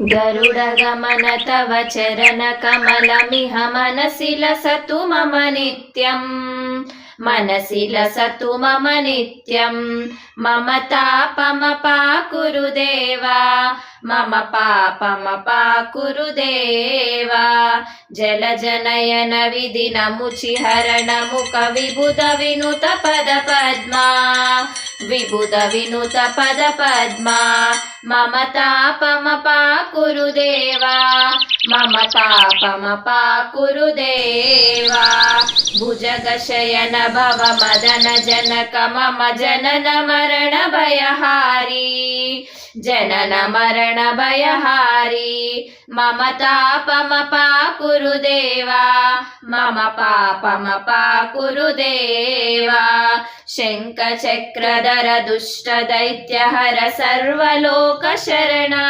गरुडगमन तव चरणकमलमिह मनसि लसतु मम नित्यम् मनसि लसतु मम नित्यम् मम तापमपाकुरु देवा मम पापमपाकुरु देवा जलजनयन विधिनमुचिहरण मुख विबुध विनुत पद पद्मा विबुध विनुत पद पद्मा मम तापमपाकुरु देवा मम पापमपाकुरु देवा भुजगशयन भव मदन जनक मम जनन मरण भयहारी जनन मरण भयहारी मम तापमपाकुरु देवा मम पापमपाकुरु देवा शङ्खचक्रधर दुष्ट दैत्यहर सर्वलोकशरणा।